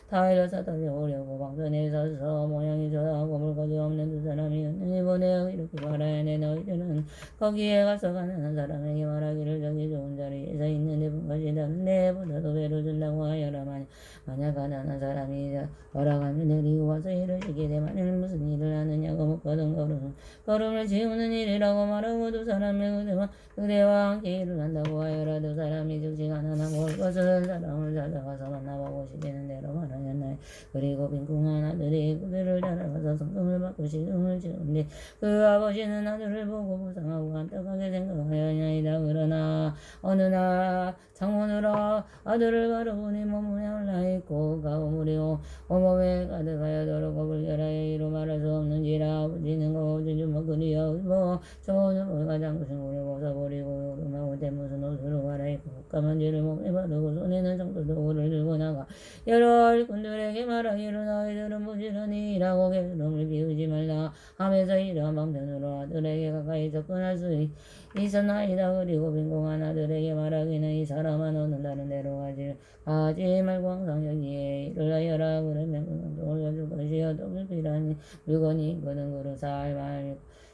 타이러 사탄이 오려고 방전에 서서 모양이 저하고 물거지 없는 두 사람이었느니 보내어 이렇게 말하네 너희들은 거기에 가서 가난한 사람에게 말하기를 저기 좋은 자리에서 있는 네 분까지 다른 내보다도 배로 준다고 하여라. 만약 가난한 사람이 허락하면 내리고 와서 일을 시게 되면 무슨 일을 하느냐고 묻거든. 걸음을 지우는 일이라고 말하고 두 사람의 그대와 함께 일을 한다고 하여라. 두 사람이 즉시 가난하고 올 것은 사람을 찾아가서 만나보고 싶다는 대로 말하였나요. 그리고 빈궁한 아들이 그들을 따라가서 성금을 받고 시금을 지은데 그 아버지는 아들을 보고 불쌍하고 안타깝게 생각하였나이다. 그러나 어느 날 창문으로 아들을 바라보니 몸에 올라있고 가오물이요 온몸에 가득하여 더럽고 불결하여 이루 말할 수 없는지라. 아버지는 거짓 주먹으리여 좋은 가장 것은 오래 벗어버리고 오르마고 대무슨 옷으로 갈아입고 까만 지를 몸에 바르고 손에는 정도도구를 들고 나가 여러 일꾼들에게 말하기를 너희들은 부지런히 일하고 게으름을 비우지 말라 하면서 이러한 방편으로 아들에게 가까이 접근할 수 있었나이다. 그리고 빈궁한 아들에게 말하기는 이 사람아 너는 다른 데로 가지 말고 항상 여기에 일을 하여라. 그러면 그는 올려줄 것이여 또 불필요한 물건이 있거든. 그릇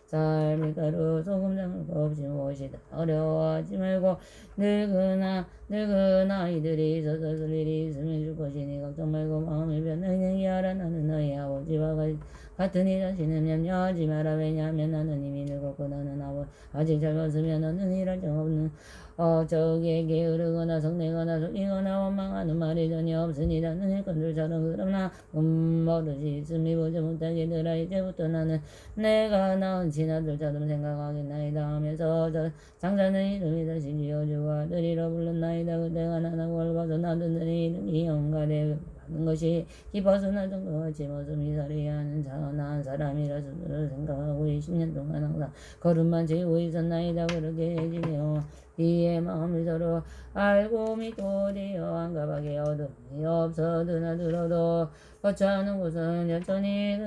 쌀, 밀가루, 소금 등을 없이 무엇이다 어려워하지 말고 늙은 아이들이 있어서 쓸 일이 있으면 줄 것이니 걱정 말고 마음을 변하게 하라. 나는 너희 아버지와 같으니 자신은 염려하지 마라. 왜냐하면 나는 이미 늙었고 너는 아직 젊었으면 너는 일할 정 없는 저기에 게으르거나 성내거나 속이거나 원망하는 말이 전혀 없으니 나는 일꾼들처럼 그러나 버릇이 있음이 보지 못하게더라. 이제부터 나는 내가 낳은 친아들처럼 생각하겠나이다 하면서 장자는 이름이 다시 지어주고 아들이라 불렀나이다. 그때가 나나고 얼봐서 나들이 이름이 영가되 하는 것이 기뻐서 나중과 같이 모습이 서리야 하는 선한 사람이라 스스로 생각하고 20년 동안 항상 걸음만 재고 있었나이다. 그렇게 해지며 이의 마음이 서로 알고 믿고 되어 한가하게 어둠이 없어드나 들어도 거처하는 곳은 여전히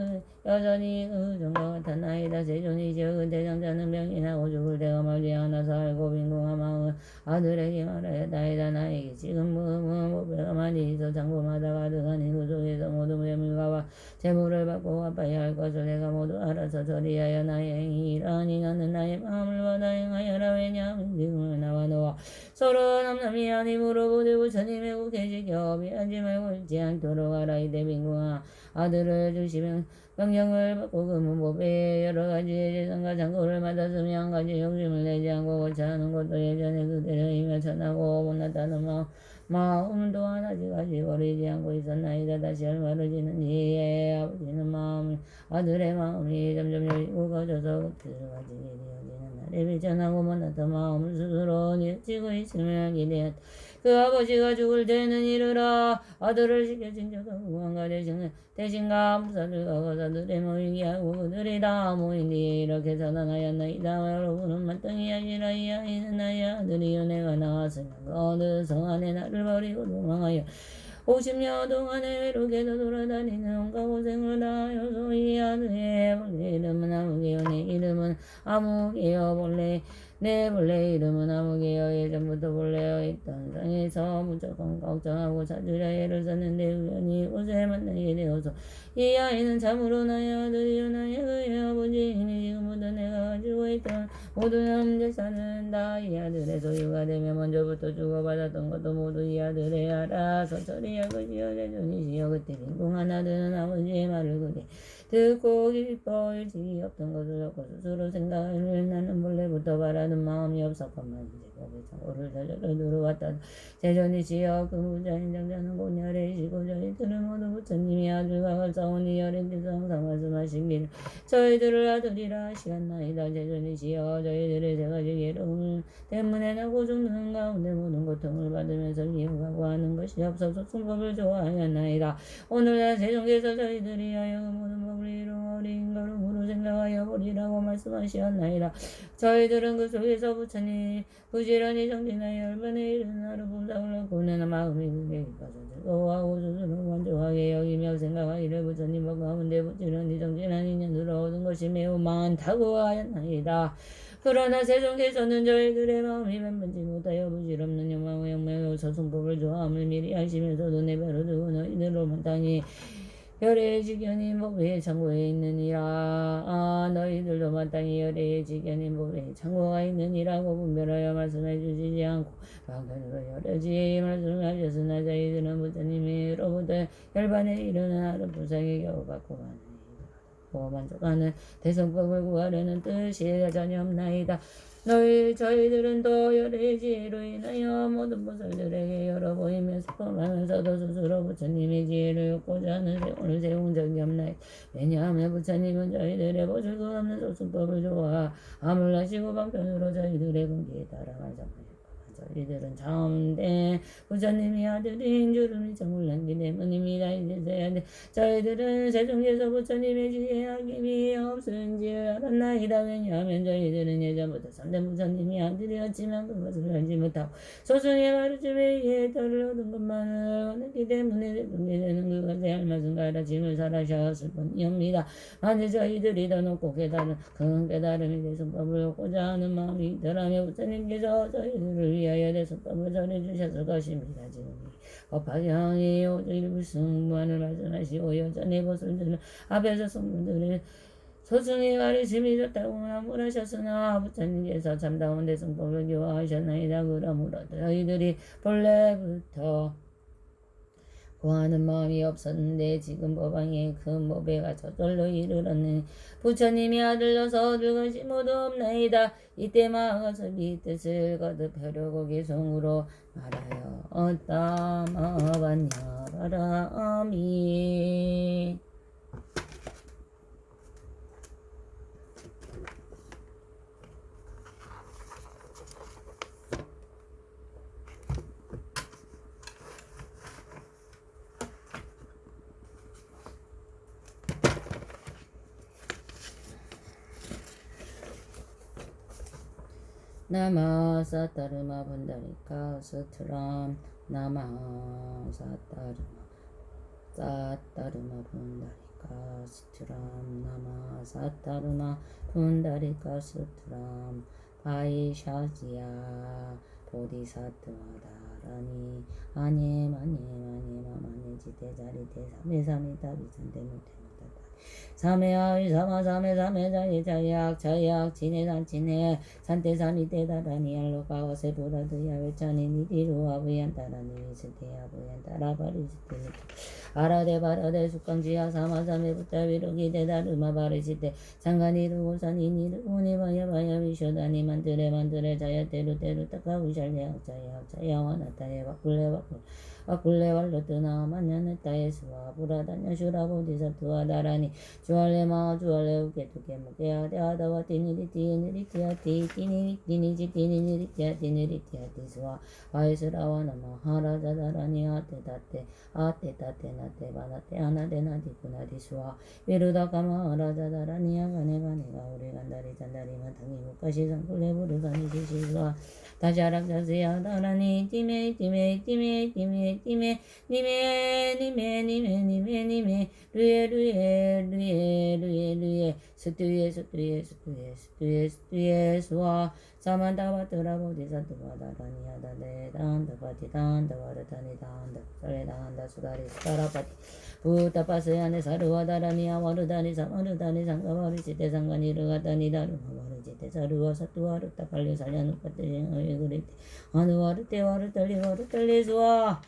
그 전과 같았나이다. 세존이시여 그때 장자는 병이 나고 죽을 때가 멀지 않아서 알고 빈궁한 마음을 아들에게 말하였다이다. 나에게 지금 무배가 많이 있어 장부마다 가득하니 그 속에서 모든 재물과 재물을 받고 갚아야 할 것을 내가 모두 알아서 처리하여 나의 행위라니 나는 나의 마음을 받아 행하여라. 왜냐하면 지금은 나와 너와 서로 남남이 아니므로 모두 부처님의 국회지 겸이하지 말고 잃지 않도록 하라. 이때 빈궁한 아들을 주시면 명령을 받고 그 문법에 여러 가지 재산과 장고를 받았으며 한 가지 욕심을 내지 않고 고차하는 것도 예전에 그대로 이며 천하고 못났다는 마음 또한 아직까지 버리지 않고 있었나이다. 다시 얼마를 지는지에 아버지는 아들의 마음이 점점 여리고 커져서 그들과 지게 되어지는 날에 비천하고 못났던 마음을 스스로 뉘우치고 있으며 기대었다. 그 아버지가 죽을 때는 이르라. 아들을 시켜진 자가 무한가 대신과 무사들과 거사들의 모이게 하고 그들이 다 모인 뒤에 이렇게 선언하였나이다. 여러분은 만땅히 하시라. 이 아이는 나의 아들이요 내가 낳았으면 어느 성 안에 나를 버리고 도망하여 50년 동안에 외롭게도 돌아다니는 온갖 고생을 다하여서 이 아들의 본래 이름은 아무개요 내 이름은 아무개요 내 본래 이름은 아무개요. 예전부터 본래여 있던 땅에서 무조건 걱정하고 찾으려 애를 썼는데 우연히 곳에 만나게 되어서 이 아이는 참으로 나의 아들이요 나의 그의 아버지이니 지금부터 내가 가지고 있던 모든 남재산은 다 이 아들의 소유가 되며 먼저부터 주고받았던 것도 모두 이 아들의 알아서 처리할 것이요 대존이시여. 그때 빈궁한 아들은 아버지의 말을 그대 듣고 기뻐 일찍이 없던 것을 얻고 스스로 생각을 나는 본래부터 바라는 마음이 없었건만 이제 법의 장고를 저절로 들어왔다. 대전이시여 그 부자인 장자는 곤열이시고 저희들은 모두 부처님이 아들과 같사오니 여린께서 항상 말씀하시기를 저희들을 아들이라 하시었나이다. 대전이시여 저희들의 세 가지 괴로움 때문에 나고 죽는 가운데 모든 고통을 받으면서 미워하고 하는 것이 없어서 순법을 좋아하였나이다. 오늘날 세종께서 저희들이 하여 모든 법을 이루어 어린 걸음으로 생각하여 버리라고 말씀하시었나이다. 저희들은 그 속에서 부처님 부지런히 정진하여 얼마나 이른 하루 분상을 얻고 내 마음이 그게 기뻐서 즐거워하고 스스로 만족하게 여기며 생각하기를 부처님 가운데 부지런히 정진한 인연으로 얻은 것이 매우 많다고 하였나이다. 그러나 세종께서는 저희들의 마음이 만만치 못하여 부질없는 욕망과 욕망의 서승법을 좋아함을 미리 하시면서도 내버려 두고 너희들로 마땅히 열애의 지견인 법의 창고에 있느니라. 너희들도 마땅히 열애의 지견인 법의 창고가 있느니라고 분별하여 말씀해 주시지 않고 방편으로 여러 지혜의 말씀하셨으나 저희들은 부처님으로부터 열반에 이르는 하루 불상에 겨우 받고 가느니 만족하는 대성법을 구하려는 뜻이 전혀 없나이다. 저희들은 또 열의 지혜로 인하여 모든 보살들에게 열어 보이며 슬퍼하면서도 스스로 부처님의 지혜를 얻고자 하는 세월을 세운 적이 없나이다. 왜냐하면 부처님은 저희들의 보실 수 없는 소승법을 좋아함을 하시고 방편으로 저희들의 근기에 따라 말씀하셨다. 저희들은 참된 부처님이 아들인 줄을 미처 몰랐기 때문입니다. 이제서야 저희들은 세종에서 부처님의 지혜와 힘이 없은 줄 알았나이다. 왜냐하면 저희들은 예전부터 참된 부처님이 아들이었지만 그것을 알지 못하고 소승의 가르침에 의해 터를 얻은 것만을 원했기 때문에 세종에서는 그것에 알맞은 가르침을 살아셨을 뿐이옵니다. 만일 저희들이 더 높고 큰 깨달음이 대승법을 얻고자 하는 마음이 있더라면 부처님께서 저희들을 위하여 대승법을 전해주셨을 것입니다. 지금 법화경이 오일불승무한을 말씀하시고 여전히 보살들은 앞에서 성분들의 소승의 가르침이 좋다고 나무라셨으나 부처님께서 참다운 대승법을 교화하셨나이다. 그러므로 저희들이 본래부터 구하는 마음이 없었는데 지금 법왕의 큰 법에가 저절로 이르렀느니 부처님이 아들로서 얻을 것이 모두 없나이다. 이때 마가서 이 뜻을 거듭하려고 개성으로 말하여 얻다 마반야 바라미 나마 사타르마 분다리카 스트람 나마 사타르마 분다리카 스트람 나마 사타르마 분다리카 스트람 바이샤지야 보디사트와다라니 아니마니 지대자리대 사메사미다 비산대무대 사메아위 사마 사메 자예 자약 지네산 지네 산대산이 대다라니 알로가 어세보다드야 외찬이 니디로 아부얀따라니 미스테야 부얀따라바리스테 아라데 바라데 숙강지야 사마 사메 부타비로기 대다르마 바리시테 장가니르고 산이니르고 니바야 미쇼다니 만드레 자야테루 타카우샬레 자야 와나타에 바꿀레 아꿀레왈로뜨나 만냐네타에스와 부라다냐 슈라보디사투와 다라니 주알레마 주알레 우케투케 무케아데 아다와 티니리티에니리티아티 티니니리티아티니리티아티스와 바이스라와 나마 하라자다라니 아테타테 바나테 아나데나디쿠나디스와 위루다카마 하라자다라니 아가네가네가 우리간다리 잔다리만 당이 무카시상 꿀레부르가니 지시스와 다자락자세야 다라니 티메 니메 루에 스투에 수아 사만다바트라 보디사트바다라니아다네 단다바티 단다와르타니 단다 수다리 수다라바티 부타파스야네 사르와다라니아 와르다니 사마르다니 상가바리시테 상가니르가다니 다르마바리시테 사르와 사투와르타 빨리 살려놓겠대 그랬대 와르텔리 수아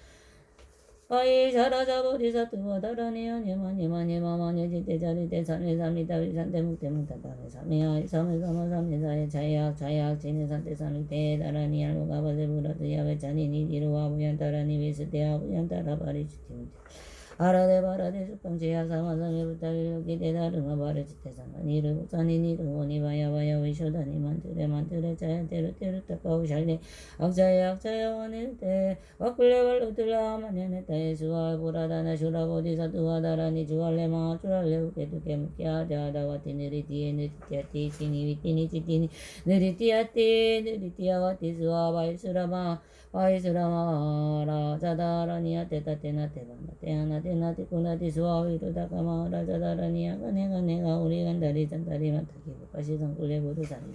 아이 자라자 보디사투와 다라니 아니마니 지대자리대 사메사미다 위산대 묵대묵다다네 사메아이 사메사마사메사에 자약 지네산대 사미대 다라니 알로가바세 부라드야 외찬이 니디루와 부얀따라니 위스테야 부얀따라바리시티무테 아라데 바라데 숙강지야 사마사메 부타빌로기 대다르마 바르지테 상가니르 부산이니르 오니바야 위쇼다니 만트레 자야테루 타카우샬레 악자야 와네테 와클레왈로틀라 마냐네타에 수와 보라다나 슈라보디사투와 다라니 주알레마 주알레 우케투케 무키아다다와 티니리티에 느리티아티 티니위티니치티니 느리티아와티스와 바이스라마 라자다라니아 테타테나테바나테아나테나티쿠나티스와 위루다카마 라자다라니아 가네가 우리간다리 잔다리만 타기부까시 성꿀레 부르사니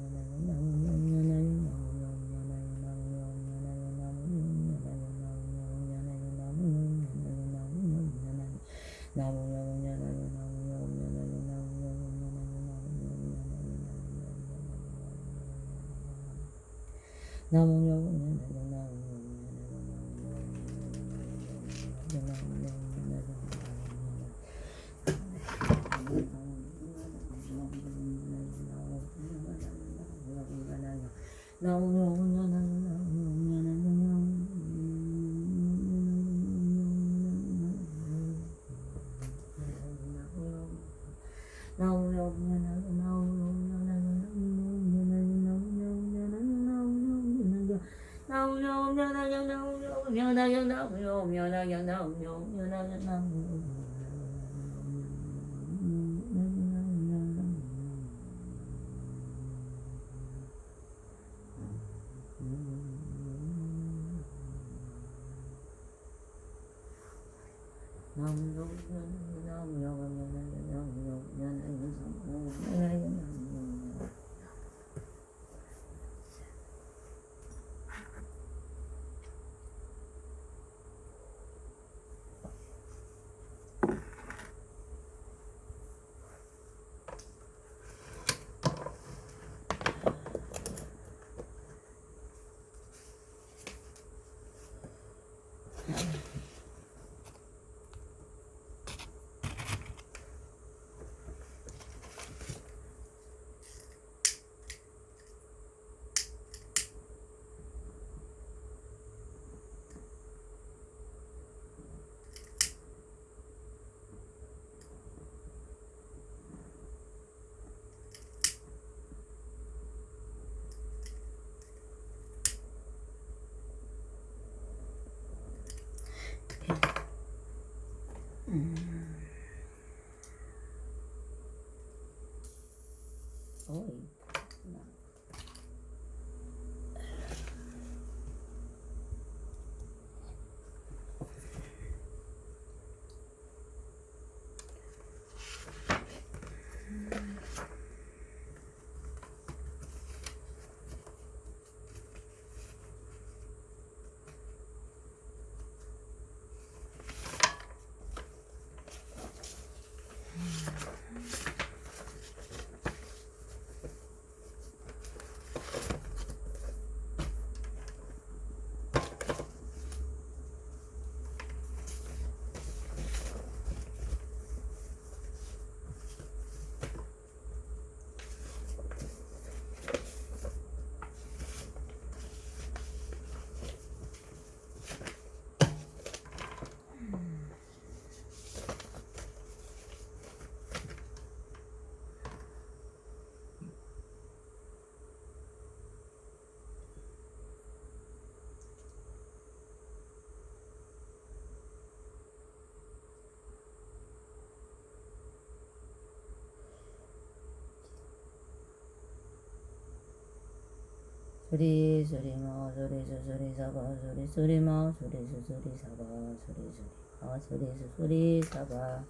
소리 소리 마 소리 수 소리 사바 소리 소리 마 소리 수 소리 사바 소리 소리 마 소리 수 소리 사바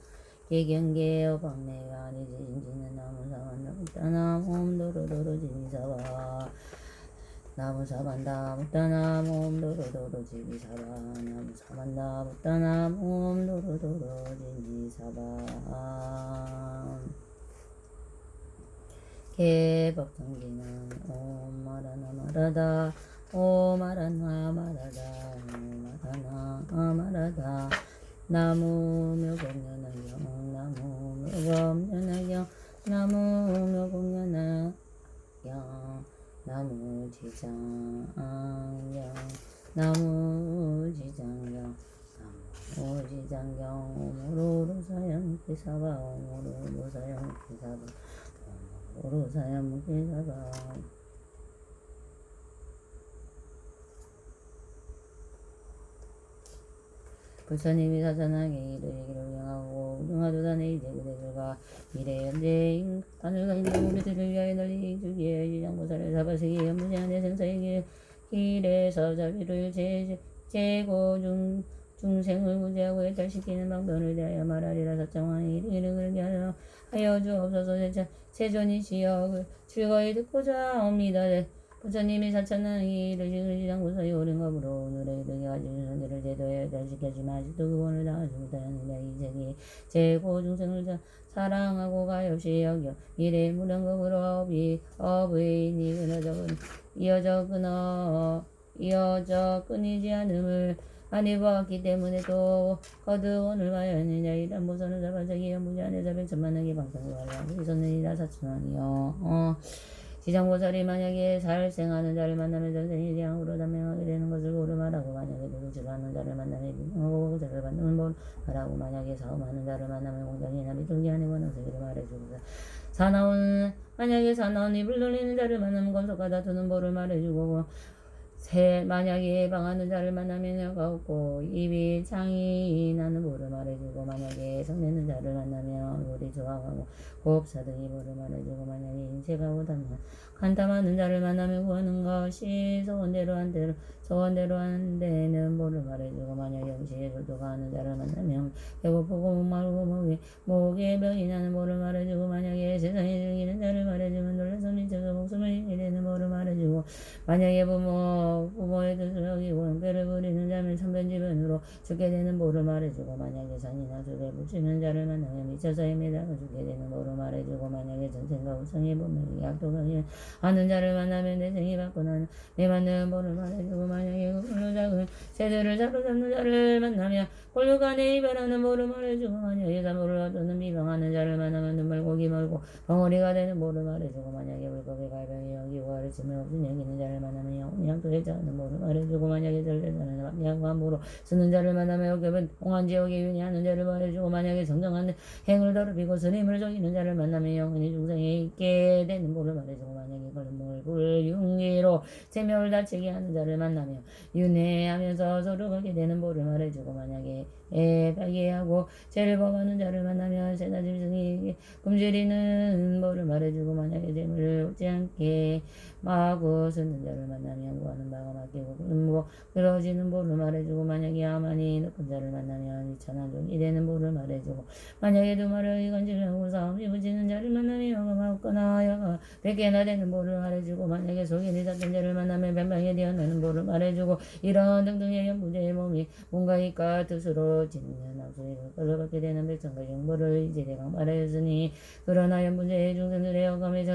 개경계여 방내가 아니지 인지는 나무사만 나무따나 옴도로도로 지미사바 나무사반다 무따나 옴도로도로 지미사바 나무사반다 무따나 옴도로도로 지미사바 개법성기는 옴 마라나 마라다 오 마라나 마라다 오 마라나 마라다 나무 묘공연하경 나무 묘공연하경 나무 묘공연하경 나무 지장경 나무 지장경 나무 지장경 오모로로 사양 기사바 오모로로 사양 기사바 오로사야 무게사바 불사님이 사전하게 이를 얘기를 명하고 응하도단의 이제 그대들과 미래 현재 하늘과 있는 우리들을 위하여 널리 주기에 유장보살을 사바세기 현무제한의 생사에게 길에서 자비를 재고 중생을 구제하고 해탈시키는 방편을 대하여 말하리라. 사정왕이 이르기를 그렇게 하여 주옵소서. 세존이시여 즐거이 듣고자 옵니다. 부처님이 사천은 이르시는 지장고사의 옳은 법으로 오늘의 이르게 가진 선들을 제도에 달시켰지만 아직도 그원을 당하지 못하였느냐. 이 세계 제고 중생을 사랑하고 가엾이 여겨 미래 무량겁으로 업의니 이어져 끊이지 않음을 많이 보았기 때문에 또 거듭원을 가였느냐. 이란 모선은 자반적이 연무지 안에서 백천만하게 방송을 하여 이선느니라 사천왕이여. 지장보살이 만약에 살생하는 자를 만나면 전생이 재앙으로 단명하게 되는 것을 고려 말하고, 만약에 도둑질 하는 자를 만나면 비명하고 자를 받는 뭘 말하고, 만약에 사음하는 자를 만나면 공장이나 비둘기 안에 원하세기를 말해주고, 만약에 사나운 입을 돌리는 자를 만나면 건속과 다투는 벌을 말해주고, 만약에 방하는 자를 만나면 혀가 없고 입이 창이 나는 벌을 말해주고, 만약에 성내는 자를 만나면 얼굴이 조악하고 곱사등이 벌을 말해주고, 만약에 인체가 오다면 간탐하는 자를 만나면 구하는 것이 소원대로 안 되는 벌을 말해주고, 만약에 음식에 불도가하는 자를 만나면 배고프고 목마르고 목에 병이 나는 벌을 말해주고, 만약에 세상에 즐기는 자를 말해주면 놀라서 미쳐서 목숨을 잃게 되는 벌을 말해주고, 만약에 부모의 뜻을 어기고 은폐를 부리는 자면 천변지변으로 죽게 되는 벌을 말해주고, 만약에 산이나 숲에 붙이는 자를 만나면 미쳐서 헤매다가 죽게 되는 벌을 말해주고, 만약에 전생과 우성의 본명이 약도가면 하는 자를 만나면 내생이 받고 나는 내 만나는 벌을 말해주고, 만약에 홀로 작은 새들을 사로잡는 자를 만나면 홀류간에 이별하는 벌을 말해주고, 만약에 사물을 얻는 비방하는 자를 만나면 눈물 고기 멀고 벙어리가 되는 벌을 말해주고, 만약에 물고기 갈병이 여기고 가르침을 없은 여기는 자를 만나면 영원히 양도에 자는 벌을 말해주고, 만약에 절대자는 합리하고 함부로 쓰는 자를 만나면 역겹은 공안지옥에 윤회하는 자를 말해주고, 만약에 정정한 행을 더럽히고 스님을 속이는 자를 만나면 영원히 중생에 있게 되는 벌을 말해주고, 만약에 걸림을 불융기로 세명을 다치게 하는 자를 만나면 윤회하면서 서로 가게 되는 벌을 말해주고, 만약에 파괴하고 죄를 범하는 자를 만나면 세나 짐승이 굶주리는 벌을 말해주고, 만약에 재물을 얻지 않게 마구 쓰는 자를 만나면 구하는 바가 맡기고 굶고 그러지는 벌을 말해주고, 만약에 아만이 높은 자를 만나면 이천한 종이 되는 벌을 말해주고, 만약에 두 말을 이간질하고 싸움이 붙이는 자를 만나면 여가 없거나 여가 100개나 되는 벌을 말해주고, 만약에 속인이 닫힌 자를 만나면 변방에 되어나는 벌을 말해주고, 이런 등등의 연부제의 몸이 뭔가 이까 뜻으로 짓는 악수를 끌어받게 되는 백성과 영벌을 이제대강 말하였으니, 그러나 연부제의 중생들의 영감의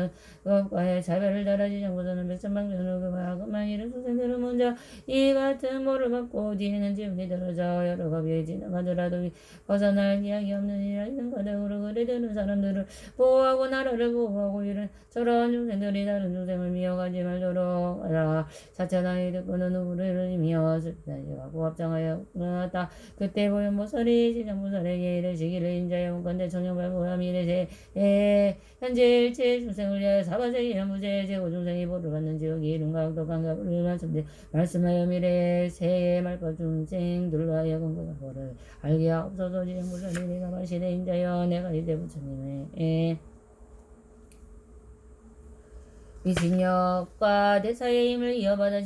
전과의 차별을 달아지지 않고서는 백천방전을 그가 그만 이른 중생들은 먼저 이 같은 벌을 받고 뒤에는 지옥에 들어져 여러 가비에 지나가더라도 벗어날 기약이 없는 이라 있는 가닥으로 그래되는 사람들을 보호하고 나라를 보호하고 이런 저런 중생들이 다른 중생을 미워가지 말도록 하라. 사천왕이 듣고는 우리를 이미어 슬프다지하고 합장하여 끊었다. 그때 보현보살이 지장보살에게 이르시기를, 인자여 건대 청년발보함 이르세 현재 일체 중생을 위하여 사바세기 연무제 제고 중생이 보를 받는 지옥이 이름과 악독한 가불을 말씀하여 미래의 새해 말법 중생들과 하여 공부가 보를 알게 하옵소서. 지장보살이 내가 발시대 인자여 내가 이제 부처님의 미신력과 대사의 힘을 이어받아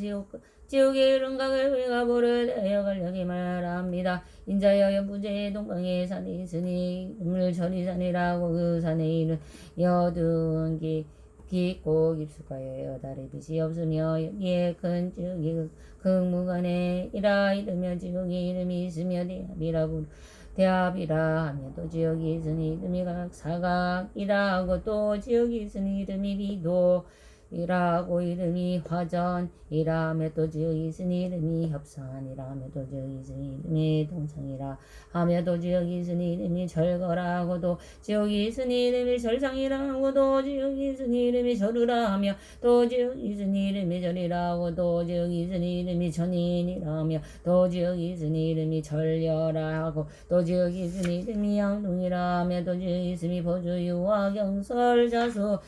지옥의 이른각을 우리가 보를 되어가려기 말합니다. 인자여 연부제의 동방에 산이 있으니 물천이산이라고 그 산에 이른 여든 깊고 깊숙하여 여달의 빛이 없으며 여기에 큰 지옥이 극무간에 이르며 지옥의 이름이 있으며 대합이라 하며 또 지옥이 있으니 이름이 사각이라 하고, 또 지옥이 있으니 이름이 비도 이라고 이름이 화전이라 하며, 또 지옥이 있으니 이름이 협산이라 하며, 또 지옥이 있으니 이름이 동창이라 하며, 또 지옥이 있으니 이름이 절거라 하고, 또 지옥이 있으니 이름이 절상이라 하고, 또 지옥이 있으니 이름이 절으라 하며, 또 지옥이 있으니 이름이 절이라 하고, 또 지옥이 있으니 이름이 전인이라 하며, 또 지옥이 있으니 이름이 절려라 하고, 또 지옥이 있으니 이름이 양동이라 하며, 또 지옥이 있으니 보주유와 경설자수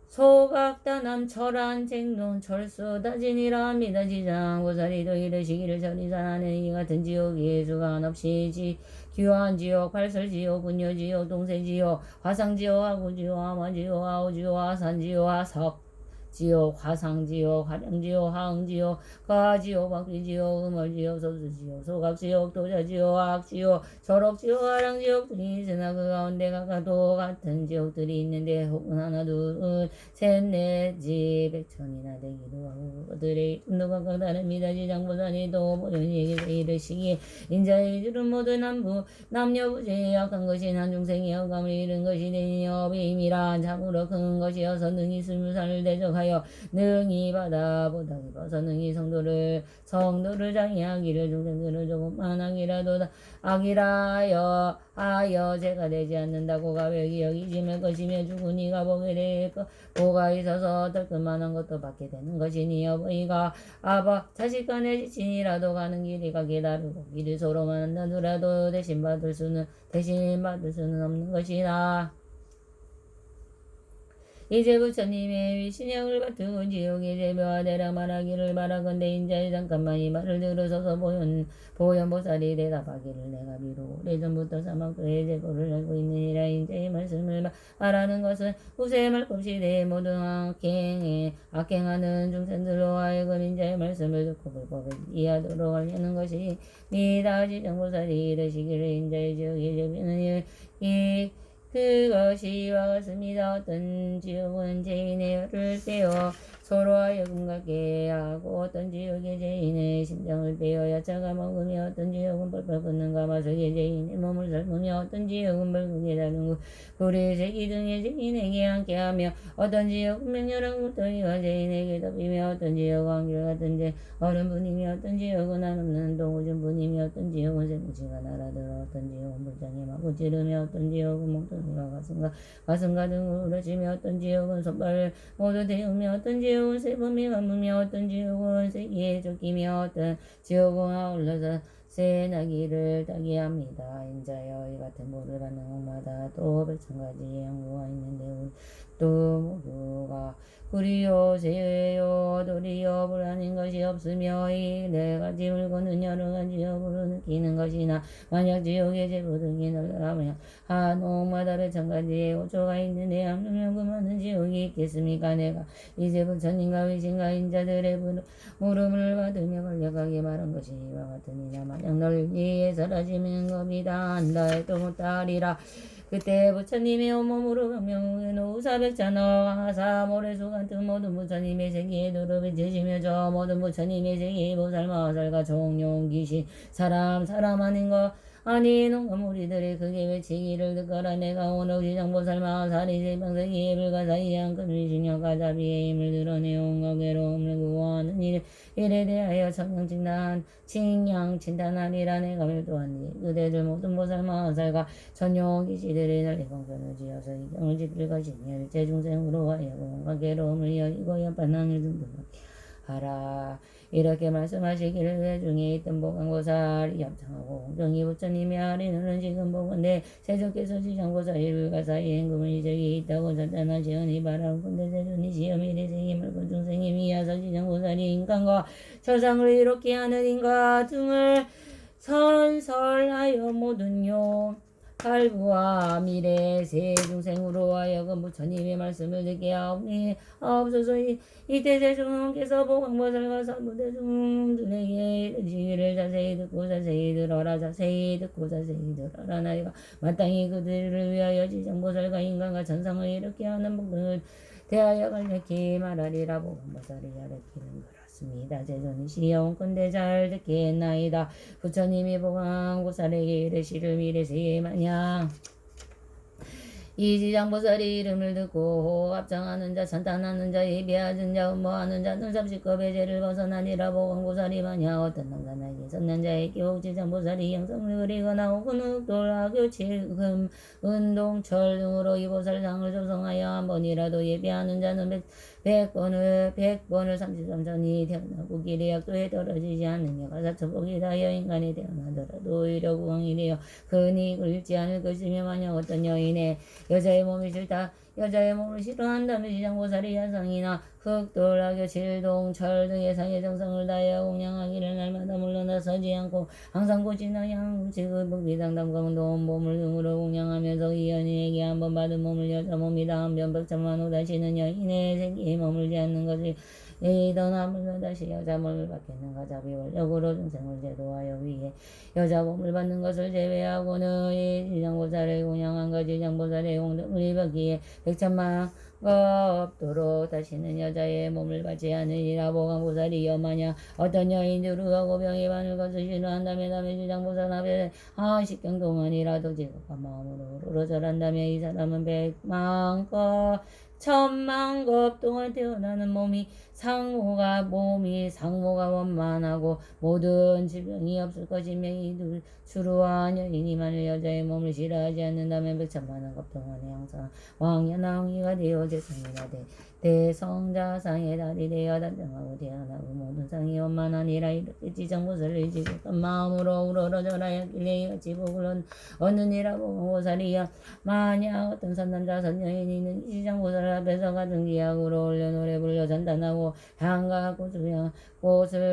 소각다남 철안 쟁론 철수 다진이라 합니다. 지장보살이도 이르시기를, 전이산하는 이 같은 지옥이 수간 없이 규환지옥, 발설지옥, 분요지옥, 동세지옥, 화상지옥, 하구지옥, 화만지옥, 아우지옥, 화산지옥, 화석 지옥, 화상지옥, 화량지옥, 하응지옥, 가지옥, 박비지옥, 음월지옥, 소수지옥, 소각지옥, 도자지옥, 악지옥, 절옥지옥, 화량지옥 등이 있으나 그 가운데 각각도 같은 지옥들이 있는데 혹은 하나 둘 셋 넷 지 백천이나 되기도 하고 그들의 이름도 각각 다릅니다. 지장보살이 또 보현이에게 이르시기에 인자의 줄은 모두 남녀부재에 약한 것이 난중생의 허감을 잃은 것이 되니여 비밀한 참으로 큰 것이어서 능히 스물살을 대적하여 능히 바다보다 깊어서 능히 성도를 장애하기를 중생들을 조금만 악이라하여 죄가 되지 않는다고 가볍게 여기지 말 것이며 죽은 이가 보게 될 보가 있어서 떨끝만한 것도 받게 되는 것이니 어버이가 자식 간에 지친이라도 가는 길이 가게 다르고 길을 서로 만나더라도 대신 받을 수는 없는 것이다. 이제 부처님의 위신형을 받은 지옥의 제묘와 대략 말하기를 바라건대 인자의 잠깐만 이 말을 들으소서 보현보살이 대답하기를 내가 비록 오래전부터 사막도의 제도를 알고 있느니라. 인자의 말씀을 말하는 것은 후세의 말급시대의 모든 악행하는 중생들로 하여금 인자의 말씀을 듣고 불법을 이해하도록 하려는 것이니다. 지정보살이 이르시기를 인자의 지옥의 제비는 그것이와 같습니다. 어떤 지옥은 죄인의 혀를 떼어 서로 하여금 같게 하고 어떤 지옥의 죄인의 심장을 떼어 야차가 먹으며 어떤 지옥은 펄펄 끓는 가마솥에 죄인의 몸을 삶으며 어떤 지옥은 벌겋게 다른 불의 새끼 등의 죄인에게 함께 하며 어떤 지옥은 맹렬한 굴덩이와 죄인에게 덮이며 어떤 지옥은 한결같은 얼음 분이며 어떤 지옥은 한없는 동우준 분이며 어떤 지옥은 쇠뭉치가 날아들어 어떤 지옥은 불장에 마구 찌르며 어떤 지옥은 목덜미가 가슴과 등을 울어지며 어떤 지옥은 손발을 모두 데우며 어떤 지옥은 세범이 감으며 어떤 지옥은 세기에 쫓기며 어떤 지옥은 아울러서 새 나귀를 따게 합니다. 인자여 이 같은 보를 받는 곳마다 또 백천가지의 항구가 있는데 또 모두가 구리요 세요 도리요 불안인 것이 없으며 이 네 가지 물건은 여러 가지 여부로 느끼는 것이나 만약 지옥의 제부 등이 널널하며 한 옥마다 백천가지의 호초가 있는데 함정면 그 많은 지옥이 있겠습니까? 내가 이제 부처님과 위신과 인자들의 물음을 받으며 간략하게 말한 것이 이와 같으니나 만약 널리에 사라지는 겁니다 한다 해도 못하리라. 그때 부처님의 온몸으로 명명의 노사백자너 하사 모래수 같은 모든 부처님의 세계에 두릅을 지시며 저 모든 부처님의 세계에 보살마살과 종용 귀신 사람 아닌 것 아니 농가 무리들이 크게 외치기를 듣거라. 내가 오늘 지정보살마살이 세방세기에 불가사의한 큰 위신력과 자비의 힘을 드러내 온갖 괴로움을 구원하는 일에 대하여 칭양 진단하리라. 내가 멸도하니 그대들 모든 보살마살과 전용 기시들이 널리 공편을 지어서 이경을 지킬 것이니 일체 중생으로 하여금 온갖 괴로움을 여기고 연반항을 등등하게 하라. 이렇게 말씀하시기를 회중에 있던 보강보살이 협창하고 공정이 부처님의 아리는 지금 보건대 세조께서 지정보살이 불가사의 행금을 이적이 있다고 잔단하시오니 바라건대 세존이 시험일에 생임을 본 중생이 미야서 지정보살이 인간과 저상을 이롭게 하는 인과 등을 선설하여 모든요 할부와 미래 세 중생으로 하여금 부처님의 말씀을 듣게 하옵소서. 이때 세종께서 보광보살과 사부대중들에게 이르시기를 자세히 듣고 자세히 들어라. 자세히 듣고 자세히 들어라. 나이가 마땅히 그들을 위하여 지정보살과 인간과 천상을 이렇게 하는 복을 대하여 간략히 말하리라. 보광보살이 가르치는 거라. 제존이 시험컨대 잘 듣겠나이다. 부처님이 보광보살에게 이르시를 미래세에 마냥 이 지장보살이 이름을 듣고 합장하는 자, 찬탄하는 자, 예비하는 자, 음모하는 자는 30급의 죄를 벗어나니라. 보광보살이 마냥 어떤 당사나에게 선난 자에게 지장보살이 영성을 그리거나 혹은 흑돌, 교칠금, 은동, 철 등으로 이 보살상을 조성하여 한 번이라도 예비하는 자는 100번을 33전이 태어나고 길의 약도에 떨어지지 않느냐가 사천복이 다여 인간이 태어나더라도 오히려 구왕이 되어 큰 이익을 잃지 않을 것이며 만약 어떤 여인의 여자의 몸이 싫다 여자의 몸을 싫어한다면 지장보살이 야상이나 흑돌, 악교, 질동, 철 등의 상의 정성을 다하여 공양하기를 날마다 물러나서지 않고 항상 고치나 양지그 복비당담과 운동 몸을 등으로 공양하면서 이 연인에게 한 번 받은 몸을 여자 몸이다 한변 백천만 후 다시는 여인의 생기에 머물지 않는 것을 이던 하물며 다시 여자 몸을 받겠는가 자비 원력으로 중생을 제도하여 위해 여자 몸을 받는 것을 제외하고는 이 지장보살을 공양한 것 지장보살의 용등을 받기에 백천만 없도록 다시는 여자의 몸을 받지 않으리라. 보강보살이여 만약 어떤 여인들을 하고 병이 많을 것을 싫어한다면 남의 주장보살 앞에 한식경 동안이라도 지극한 마음으로 우러절한다면 이 사람은 100만 것 1000만 것 동안 태어나는 몸이 상모가 원만하고 모든 질병이 없을 것이며 이들 주루한 여인이만을 여자의 몸을 싫어하지 않는다면 100천만것 동안에 항상 왕연왕이가 되어 재성이가 돼 대성자상의 달이 되어 단정하고 태어나고 모든 상이 원만하니라. 이렇게 지정보살을 지극한 마음으로 우러러절하였길래 이같이 복을 얻느니라. 보살이여 만약 어떤 선남자 선여인이 있는 지정보살 앞에서 같은 기약으로 올려 노래 불려 전단하고 향과 꽃을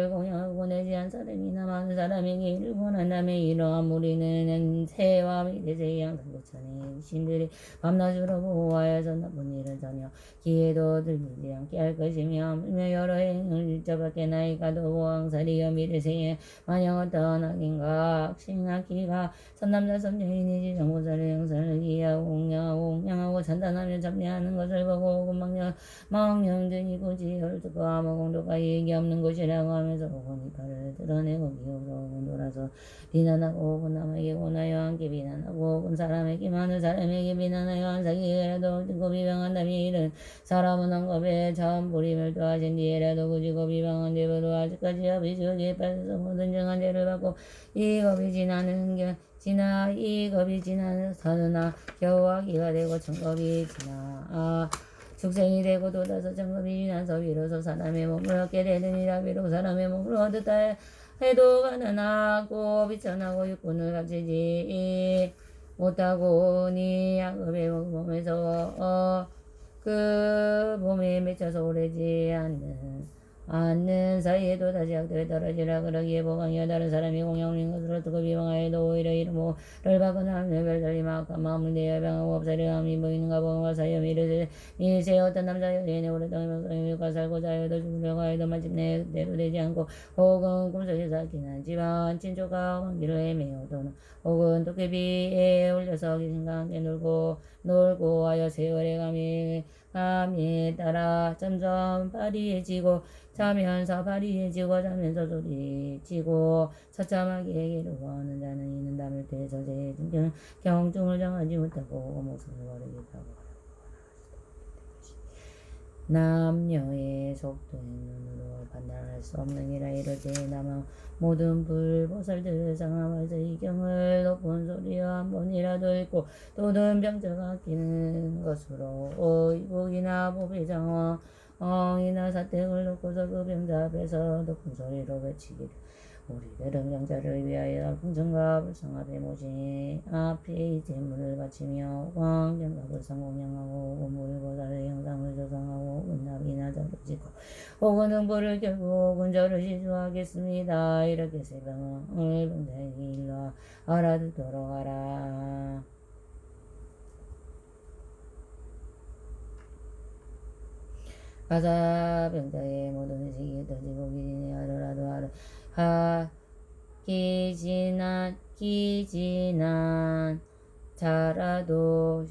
공양하고 내지 한 사람이나 많은 사람에게 이를 권한다면 이러한 무리는 새와 미래새의 양상구천의 신들이 밤낮으로 보호하여서 나쁜 일은 전혀 기회도 들리지 않게 할 것이며 여러 행을 일저밖에 나이가도 보왕살이여 미래새에 만약 어떤 악인가 악신악기가 선남자 선여인이지 정보살의 영상을 이해하고 공양하고 찬단하며 참여하는 것을 보고 망령등이 고지혈 듣고 아무 공도가 이익이 없는 것이라고 하면서 혹은 이빨을 드러내고 기울어 혹은 돌아서 비난하고 혹은 남에게 원하여 함께 비난하고 혹은 사람에게 많은 사람에게 비난하여 한사기라도 듣고 비방한다면 이는 사람은 한겁에 처음 부림을 또하신 뒤에라도 굳이고 비방한 뒤로 아직까지 아비주기에 빠져서 모든 정한 죄를 받고 이 겁이 지나서나 겨우 아기가 되고 천겁이 지나 축생이 되고 돋아서 천겁이 지나서 비로소 사람의 몸을 얻게 되느니라. 비록 사람의 몸을 얻었다 해도 가난하고 비천하고 육군을 갖추지 못하고니 양급의 몸에서 그 몸에 맺혀서 오래지 않는 사이에도 다시 악도에 떨어지라. 그러기에 보강이여 다른 사람이 공양올린 것으로 듣고 비방하여도 오히려 이름을 받거나 별달리 막한 마음을 내어 병하고 없사려 함이 보이는가. 보강과 사이여 미르세 어떤 남자 여인의 오랫동안 명성과 살고자 하여도 죽으려고 하여도 마침내 그대로 되지 않고 혹은 꿈속에서 앓긴 하지만 친족과 관계를 헤매어도 혹은 도깨비에 올려서 귀신과 함께 놀고 하여 세월의 감에 따라 점점 파리해지고 자면서 파리해지고 자면서 소리치고 처참하게 괴로워하는 자는 이는 담을 때 저제의 경중을 정하지 못하고 목숨을 버리기도 하고 남녀의 속도의 눈으로 판단할 수 없느니라. 이러지 남아 모든 불보살들 상함에서 이 경을 높은 소리로 한 번이라도 읽고 또는 병자가 끼는 것으로 이복이나 보배장어이나 사택을 놓고서 그 병자 앞에서 높은 소리로 외치기를 우리들은 병자를 위하여 풍성과 불성합에 모신 앞에 이 제물을 바치며 왕경과 불성공양하고 우물 보살의 형상을 조성하고 은납이나 절을 짓고 혹은 흥보를 결고 혹은 절을 시주하겠습니다. 이렇게 세 병을 병자에게 일러 알아듣도록 하라. 가사 병자의 모든 의식이 터지고 기진이 하루라도 기진한 자라도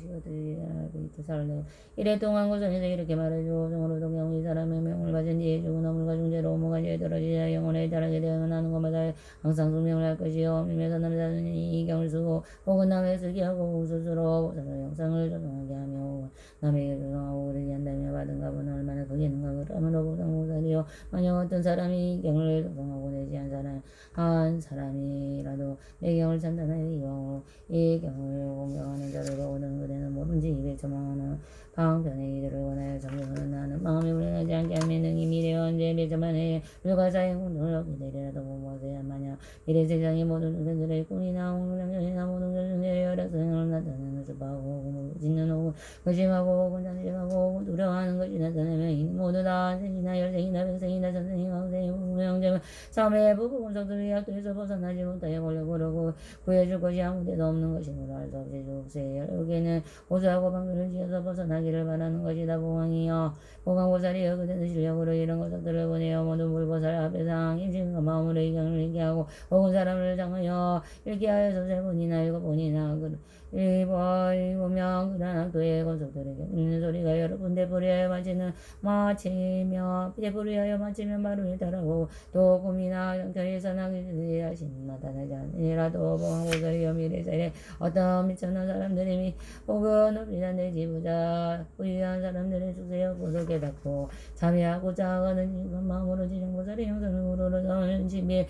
살래. 이래 동안 고성에서 이렇게 말해주고 성으로 동경 이 사람의 명을 가진 뒤에 죽은 어물과 중재로 오무가지에 떨어지자 영혼에 자라게 되면 하는 것마다 항상 숙명을 할 것이요. 밀면서 남자는 이 경을 쓰고 혹은 남의 쓰게 하고 스스로 보살의 영상을 조성하게 하며 남에게 조성하고 그러지 한다며 받은 값은 얼마나 크겠는가. 그러므로 보상보살이요 만약 어떤 사람이 이 경을 조성하고 내지 한 사람이라도 내 경을 찬단하여 이 경을 공경하는 자를 보거든 그대는 뭐든지 입에 처망하는 방편에 이들을 원하여 정경하는 나는 마음이 불안하지 않게 하며 능히 미래에 언제 배점만 해 불가사의 공동을 기다리라도 무엇에 마냐 이래 세상의 모든 존재들의 꿈이나 홍련이나 모든 존재들의 여력성을 나타내는 수바고 짓는 오고 의심하고 혹은 장심하고 혹은 두려워하는 것이 나타내며 이는 모두 다 생이나 열생이나 백생이나 전생이나 후생이나 무명제물 삶의 부분성들이 약도에서 벗어나지 못하여 걸려버리고 구해줄 것이 아무데도 없는 것이므로 알 수 없이 죽세 여기에는 호소하고 방편을 지어서 벗어나기를 바라는 것이다 보강이여 보강보살이여 그대는 실력으로 이런 것들을 보내어 모든 불보살 앞에서 인심과 마음으로 의견을 읽게 하고 혹은 사람을 장하여 읽게 하여 소설본이나 읽어본이나 일보명 그런 악도의 건속들에게 읽는 소리가 여러 군데 뿌리하여 마치며 뿌리하여 마치면 바로 일탈하고 또 꿈이나 영편이 선하게 하시는 나타나지 않으니라도 보강보살이여 미래살에 어떤 미천한 사람들이 혹은 높이나 내 지부자 부유한 사람들의 축세여 고소 깨닫고 참여하고자 하는 마음으로 지정보살의 형선을 우러러 정을 집에